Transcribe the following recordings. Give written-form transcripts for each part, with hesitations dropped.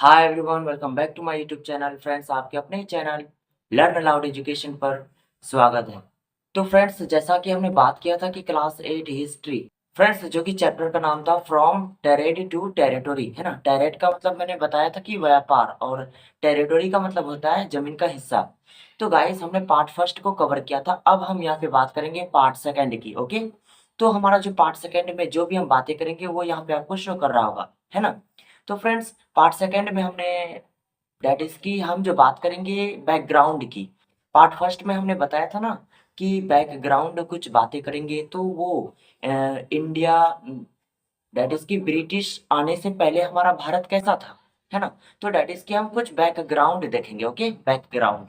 Hi everyone, welcome back to my YouTube channel. Friends, आपके अपने ही चैनल लर्न अलाउड एजुकेशन पर स्वागत है। तो फ्रेंड्स, जैसा कि हमने बात किया था कि क्लास 8 हिस्ट्री, फ्रेंड्स, जो कि चैप्टर का नाम था फ्रॉम टेरेड टू टेरिटोरी, है ना। टेरेड का मतलब मैंने बताया था कि व्यापार, और टेरिटोरी का मतलब होता है जमीन का हिस्सा। तो गाइस, हमने पार्ट फर्स्ट को कवर किया था। अब हम यहाँ पे बात करेंगे पार्ट सेकेंड की। ओके, तो हमारा जो पार्ट सेकेंड में जो भी हम बातें करेंगे वो यहाँ पे आपको शो कर रहा होगा, है ना। तो फ्रेंड्स, पार्ट सेकेंड में हमने दैट इज़ कि हम जो बात करेंगे बैकग्राउंड की। पार्ट फर्स्ट में हमने बताया था ना कि बैकग्राउंड कुछ बातें करेंगे, तो वो इंडिया, दैट इज़ कि ब्रिटिश आने से पहले हमारा भारत कैसा था, है ना। तो दैट इज़ कि हम कुछ बैकग्राउंड देखेंगे। Okay, background.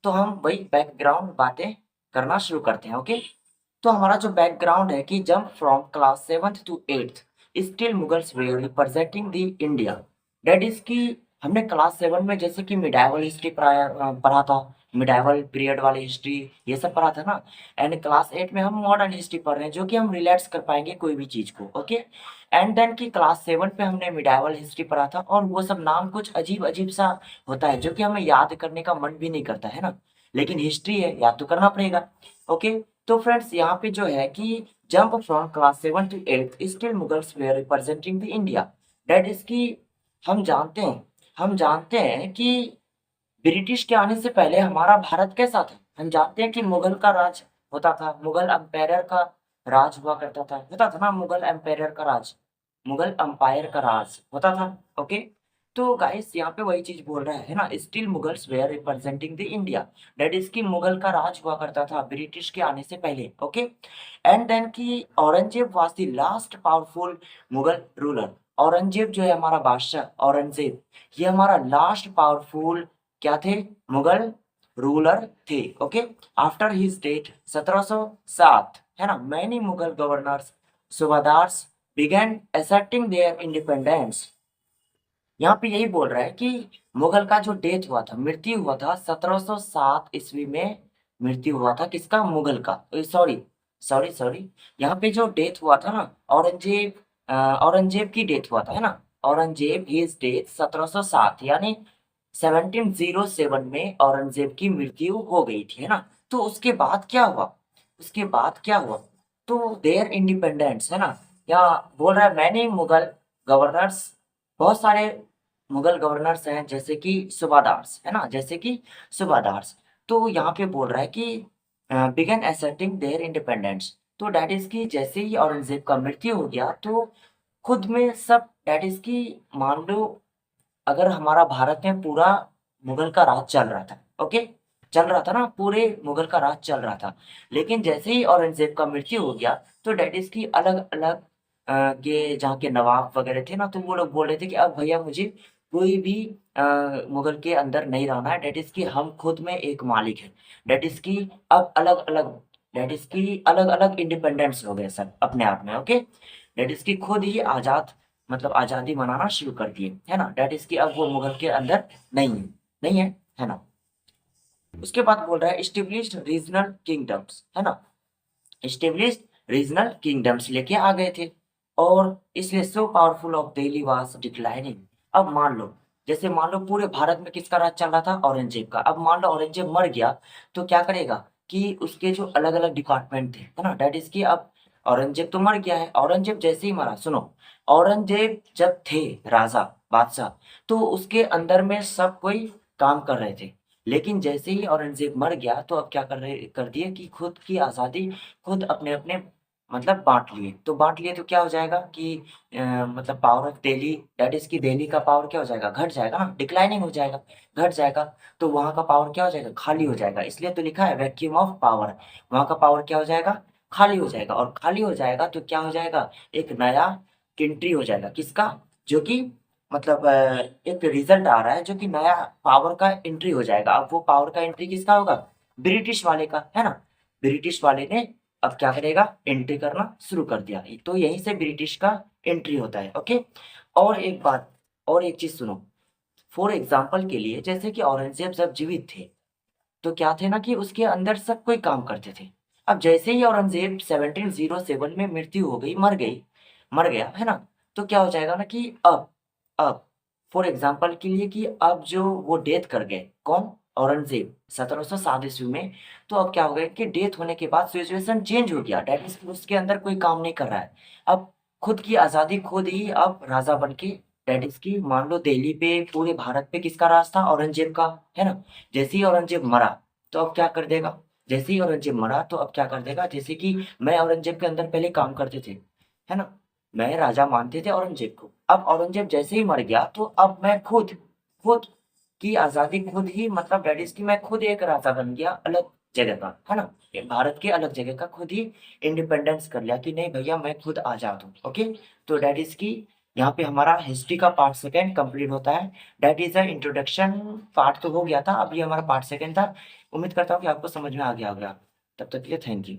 तो हम वही बैकग्राउंड बातें करना शुरू करते हैं। ओके, तो हमारा जो बैकग्राउंड है कि jump from class 7th to 8th still Mughals were representing the India. That is कि हमने क्लास 7 में जैसे कि मिडाइवल हिस्ट्री पढ़ा था, मिडाइवल पीरियड वाली हिस्ट्री, ये सब पढ़ा था ना। एंड क्लास 8 में हम मॉडर्न हिस्ट्री पढ़ रहे हैं, जो कि हम रिलेट्स कर पाएंगे कोई भी चीज़ को। ओके, एंड देन की क्लास 7 पे हमने मिडाइवल हिस्ट्री पढ़ा था, और वो सब नाम कुछ अजीब अजीब सा होता है, जो कि हमें याद करने का मन भी नहीं करता, है ना। लेकिन हिस्ट्री है, याद तो करना पड़ेगा। ओके, तो फ्रेंड्स, यहाँ पे जो है कि jump from class 7 to 8 still Mughals were representing the India. That is कि हम जानते हैं हम जानते हैं कि ब्रिटिश के आने से पहले हमारा भारत कैसा था। हम जानते हैं कि मुगल का राज होता था, मुगल एम्पायर का राज हुआ करता था, होता था ना, मुगल एम्पायर का राज, मुगल एम्पायर का राज होता था। ओके, तो गाइस यहाँ पे वही चीज बोल रहा है ना, still Mughals were representing the India. That is कि मुगल का राज हुआ करता था ब्रिटिश के आने से पहले। ओके, एंड देन की Aurangzeb was the last powerful Mughal ruler. Aurangzeb जो है हमारा बादशाह, औरंगजेब, ये हमारा लास्ट पावरफुल क्या थे, मुगल रूलर थे। ओके, आफ्टर हिज डेथ 1707, है ना, many Mughal governors, subedars began asserting their independence. यहाँ पे यही बोल रहा है कि मुगल का जो डेथ हुआ था, मृत्यु हुआ था 1707 ईस्वी में। मृत्यु हुआ था किसका, मुगल का। सॉरी सॉरी सॉरी, यहाँ पे जो डेथ हुआ था ना, औरंगजेब, औरंगजेब की डेथ हुआ था, है ना। औरंगजेब हिज डेथ 1707 यानी 1707 में औरंगजेब की मृत्यु हो गई थी, है ना। तो उसके बाद क्या हुआ, उसके बाद क्या हुआ, तो देयर इंडिपेंडेंस, है ना। यहाँ बोल रहा है मैंने मुगल गवर्नर्स, बहुत सारे मुगल गवर्नर्स हैं, जैसे कि सूबादार्स, है ना, जैसे कि सूबादार्स। तो यहाँ पे बोल रहा है कि बिगन असर्टिंग देयर इंडिपेंडेंस। तो डैट इज की जैसे ही औरंगजेब का मृत्यु हो गया, तो खुद में सब, डैट इज की, मान लो अगर हमारा भारत में पूरा मुगल का राज चल रहा था। ओके, चल रहा था ना, पूरे मुगल का राज चल रहा था। लेकिन जैसे ही औरंगजेब का मृत्यु हो गया, तो डैट इज की अलग अलग के जहाँ के नवाब वगैरह थे ना, तो वो लोग बोल रहे थे कि अब भैया मुझे कोई भी मुगल के अंदर नहीं रहना है। डैट इज की हम खुद में एक मालिक है। डैट इज की अब अलग अलग, डैट इज की अलग अलग इंडिपेंडेंस हो गए सब अपने आप में। ओके, डैट इज की खुद ही आजाद, मतलब आज़ादी मनाना शुरू कर दिए, है ना। दैट इज़ कि अब वो मुगल के अंदर नहीं है, नहीं है, है ना। उसके बाद बोल रहा है एस्टेब्लिश्ड रीजनल किंगडम्स, है ना। एस्टेब्लिश्ड रीजनल किंगडम्स लेके आ गए थे, और इसलिए so powerful of Delhi was declining. अब मान लो, जैसे मान लो पूरे भारत में किसका राज चल रहा था, औरंगजेब का। अब मान लो औरंगजेब मर गया, तो क्या करेगा कि उसके जो अलग अलग डिपार्टमेंट थे, है ना, दैट इज कि अब औरंगजेब तो मर गया है। औरंगजेब जैसे ही मरा, सुनो, औरंगजेब जब थे राजा, बादशाह, तो उसके अंदर में सब कोई काम कर रहे थे। लेकिन जैसे ही औरंगजेब मर गया, तो अब क्या कर दिए कि खुद की आज़ादी खुद अपने-अपने मतलब बाँट लिए। तो बाँट लिए तो क्या हो जाएगा कि मतलब power of Delhi, that is कि दिल्ली का पावर क्या हो जाएगा, घट जाएगा ना, डिक्लाइनिंग हो जाएगा, घट जाएगा। तो वहाँ का पावर क्या हो जाएगा, खाली हो जाएगा। इसलिए तो लिखा है वैक्यूम ऑफ पावर, वहाँ का पावर क्या हो जाएगा, खाली हो जाएगा। और खाली हो जाएगा तो क्या हो जाएगा, एक नया एंट्री हो जाएगा, किसका, जो कि मतलब एक रिज़ल्ट आ रहा है, जो कि नया पावर का एंट्री हो जाएगा। अब वो पावर का एंट्री किसका होगा, ब्रिटिश वाले का, है ना। ब्रिटिश वाले ने अब क्या करेगा, एंट्री करना शुरू कर दिया। तो यहीं से ब्रिटिश का एंट्री होता है। ओके, और एक बात, और एक चीज़ सुनो। फॉर एग्ज़ाम्पल के लिए, जैसे कि औरंगज़ेब जब जीवित थे, तो क्या थे ना कि उसके अंदर सब कोई काम करते थे। अब जैसे ही औरंगज़ेब 1707 में मृत्यु हो गई, मर गया, है ना, तो क्या हो जाएगा ना कि अब फॉर एग्जाम्पल के लिए कि अब जो वो डेथ कर गए, कौन, औरंगजेब 1707 ईस्वी में। तो अब क्या हो गया कि डेथ होने के बाद सिचुएशन चेंज हो गया, डेट इज उसके अंदर कोई काम नहीं कर रहा है। अब खुद की आजादी खुद ही अब राजा बन के, डेट इज की मान लो दिल्ली पे पूरे भारत पे किसका राज था, औरंगजेब का, है ना। जैसे ही औरंगजेब मरा तो अब क्या कर देगा, जैसे ही औरंगजेब मरा तो अब क्या कर देगा, जैसे कि मैं औरंगजेब के अंदर पहले काम करते थे, है ना, मैं राजा मानते थे औरंगजेब को। अब औरंगजेब जैसे ही मर गया तो अब मैं खुद खुद की आजादी खुद ही, मतलब दैट इज कि मैं खुद एक राजा बन गया अलग जगह का, है ना, ये भारत के अलग जगह का खुद ही इंडिपेंडेंस कर लिया कि नहीं भैया मैं खुद आजाद हूँ। ओके, तो दैट इज की यहाँ पे हमारा हिस्ट्री का पार्ट सेकेंड कंप्लीट होता है। That is a introduction part तो हो गया था, अब ये हमारा पार्ट सेकेंड था। उम्मीद करता हूँ कि आपको समझ में आ गया होगा। तब तक के लिए थैंक यू।